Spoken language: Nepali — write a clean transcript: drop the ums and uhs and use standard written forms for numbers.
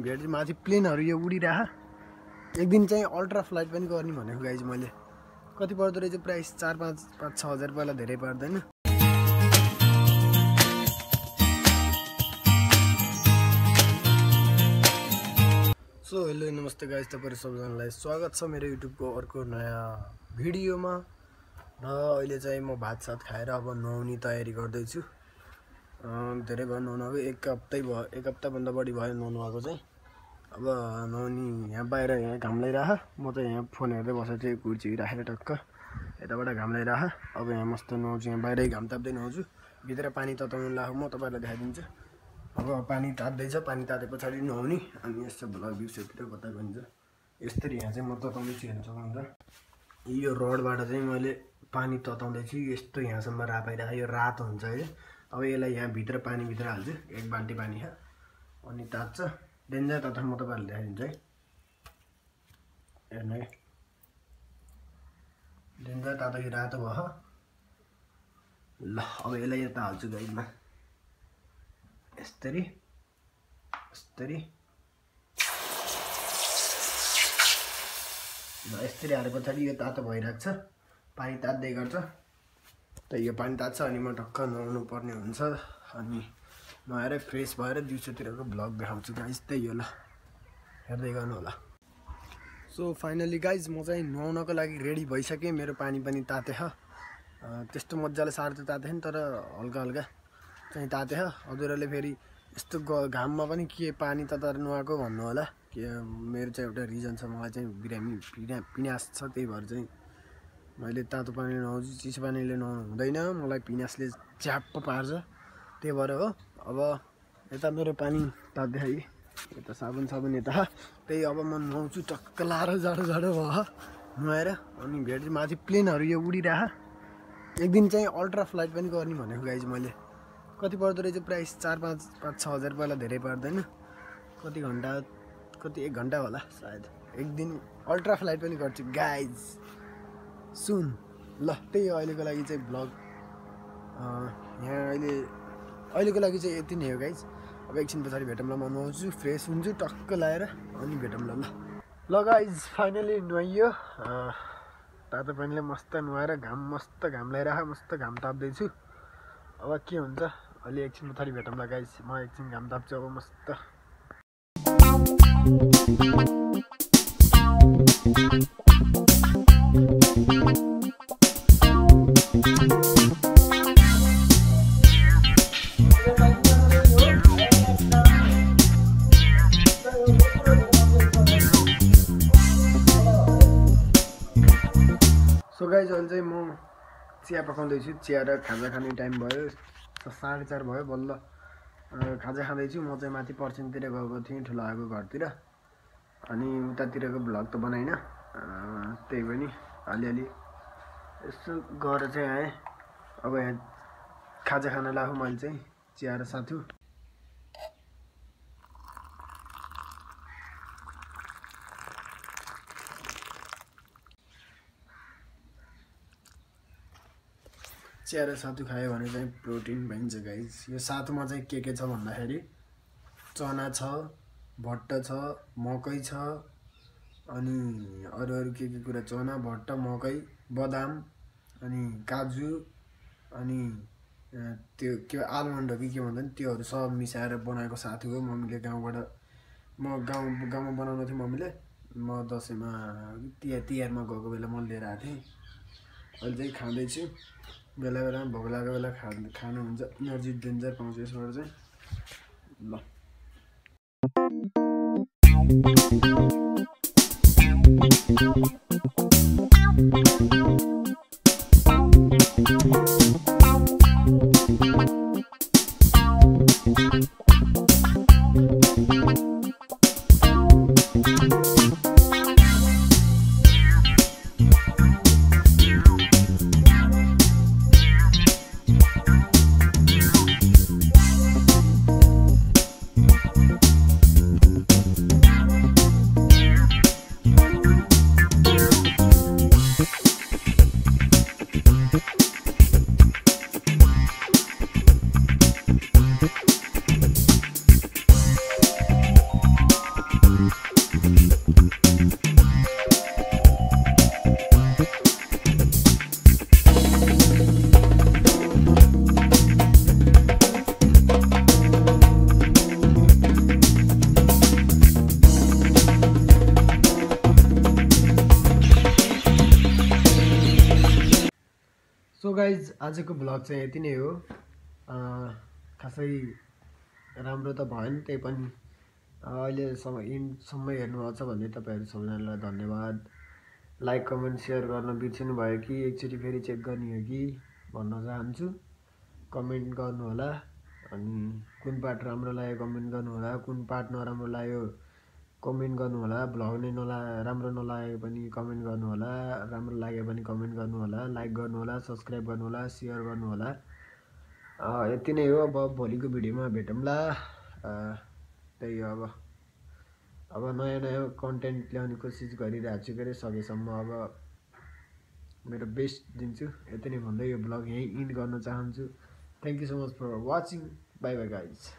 भेट माथि प्लेनहरु यो उडिरहा। एक दिन चाहिँ अल्ट्रा फ्लाइट पनि गर्ने भनेको गाइज मैले। कति पर्दो रहेछ प्राइस 4-5-6 हजार पहिला धेरै पर्दैन। सो हेलो नमस्ते गाइज, तपाईहरु सबैजनालाई स्वागत छ मेरो युट्युब को अर्को नयाँ भिडियोमा। र अहिले चाहिँ म भात सात खाएर अब नुहाउने तयारी गर्दै छु। धेरै भयो नुहाउनु, एक हप्ता भन्दा बढी भयो नुहाउनु आएको चाहिँ। अब नुहाउने यहाँ बाहिर यहाँ घाम लागिरह, म चाहिँ यहाँ फोन हेर्दै बसेको छु कुर्सी राखेर टक्क यताबाट घाम लागिरह। अब यहाँ मस्त नुहाउँछु, यहाँ बाहिरै घाम ताप्दै नुहाउँछु। भित्र पानी तताउनु लाग्यो, म तपाईहरुलाई देखाइदिन्छु। अब पानी तात्दैछ, पानी ताते पछाडि नुहाउने अनि यस्तो भ्लग भ्युजतिर कता गइन्छ यसरी। यहाँ चाहिँ म तताउँदैछु, हेर्न सक्नुहुन्छ। यो रडबाट चाहिँ मैले पानी तताउँदैछु, यस्तो यहाँसम्म रापाइराखेँ। यो रातो हुन्छ है। अब यसलाई यहाँ भित्र पानी भित्र हाल्छु, एक बाल्टी पानी छ अनि तात्छ डेन्जर तथा म तपाईहरुलाई देखाइदिन्छु है। हेर्नु है, डेन्जर तातो यो रातो भयो। ल अब यसलाई यता हाल्छु गाइडमा, यसरी यसरी ल यसरी हाले पछाडि यो तातो भइरहेको छ, पानी तात्दै गर्छ। त यो पानी तात्छ अनि म टक्क नुहाउनु पर्ने हुन्छ। अनि नुहाएर फ्रेस भएर दिउँसोतिरको भ्लग देखाउँछु गाइज। त्यही हो, ल हेर्दै गर्नु होला। सो फाइनली गाइज म चाहिँ नुहाउनको लागि रेडी भइसकेँ। मेरो पानी पनि ताते छ, त्यस्तो मजाले साह्रो त तातेन तर हल्का हल्का चाहिँ ताते छ। हजुरहरूले फेरि यस्तो घाममा पनि के पानी तताएर नुहाएको भन्नु होला। के मेरो चाहिँ एउटा रिजन छ, मलाई चाहिँ पिनास छ, त्यही भएर चाहिँ मैले तातो पानीले नुहाउँछु। चिसो पानीले नुहाउनु हुँदैन, मलाई पिनासले च्याप्प पार्छ, त्यही भएर हो। अब यता मेरो पानी तात्दै है, यता साबुन यता, त्यही अब म नुहाउँछु टक्क लाएर। जाडो भयो नुहाएर अनि भेट माथि प्लेनहरु यो उडिरह। एक दिन चाहिँ अल्ट्रा फ्लाइट पनि गर्ने भनेको गाइज मैले। कति पर्दो रहेछ प्राइस 4-5-6 हजार पहिला धेरै पर्दैन। कति घन्टा, कति 1 घन्टा होला सायद। एक दिन अल्ट्रा फ्लाइट पनि गर्छु गाइज सुन। ल त्यही हो अहिलेको लागि चाहिँ भ्लग। यहाँ अहिलेको लागि चाहिँ यति नै हो गाइज। अब एकछिन पछाडि भेटौँला, म नुहाउँछु, फ्रेस हुन्छु टक्क लाएर अनि भेटौँला। ल गाइज फाइनली नुहाइयो, तातो पानीले मस्त नुहाएर मस्त घाम लगाइरह, मस्त घाम ताप्दैछु। अब के हुन्छ अलि एकछिन पछाडि भेटौँला गाइज। म एकछिन घाम ताप्छु अब मस्त। सो गाइज अहिले चाहिँ म चिया पकाउँदैछु। चिया र खाजा खाने टाइम भयो, 4:30 भयो बल्ल खाजा खाँदैछु। म चाहिँ माथि पर्सिङतिर गएको थिएँ ठुलो आएको घरतिर, अनि उतातिरको भ्लग त बनाइनँ, त्यही पनि अलिअलि यसो गरेर चाहिँ आएँ। अब यहाँ खाजा खान लाग्यो मैले चाहिँ, चिया र साथु। चिया र सातु खायो भने चाहिँ प्रोटिन पाइन्छ गाइज। यो सातुमा चाहिँ के छ भन्दाखेरि चना छ, भट्ट छ, मकै छ, अनि अरू के कुरा, चना, भट्ट, मकै, बदाम, अनि काजु, अनि त्यो के आलमन्ड हो कि के भन्छ नि, त्योहरू सब मिसाएर बनाएको सातु हो। मम्मीले गाउँबाट, म गाउँमा बनाउनु थियो मम्मीले। म दसैँमा तिहारमा गएको बेला म लिएर आएको थिएँ। अहिले चाहिँ खाँदैछु, बेला बेलामा भोक लागेको बेला खानु हुन्छ, एनर्जी डेन्जर पाउँछ यसबाट चाहिँ। ल गाइज आजको ब्लग चाहिँ यति नै हो खासै राम्रो त भएन त्यही पनि अहिलेसम्म इन्डसम्म हेर्नुभएको छ भने तपाईँहरू सबैजनालाई धन्यवाद लाइक कमेन्ट सेयर गर्न बिर्सिनु भयो कि एकचोटि फेरि चेक गर्ने हो कि भन्न चाहन्छु कमेन्ट गर्नुहोला अनि कुन पार्ट राम्रो लाग्यो कमेन्ट गर्नुहोला कुन पार्ट नराम्रो लाग्यो कमेन्ट गर्नुहोला ब्लग नै राम्रो नलागेको पनि कमेन्ट गर्नुहोला राम्रो लाग्यो भने कमेन्ट गर्नुहोला लाइक गर्नुहोला सब्स्क्राइब गर्नुहोला सेयर गर्नुहोला यति नै हो अब भोलिको भिडियोमा भेटौँला त्यही हो अब नयाँ कन्टेन्ट ल्याउने कोसिस गरिरहेको छु के सकेसम्म अब मेरो बेस्ट दिन्छु यति नै भन्दै यो ब्लग यहीँ इन्ड गर्न चाहन्छु thank you so much for watching bye bye guys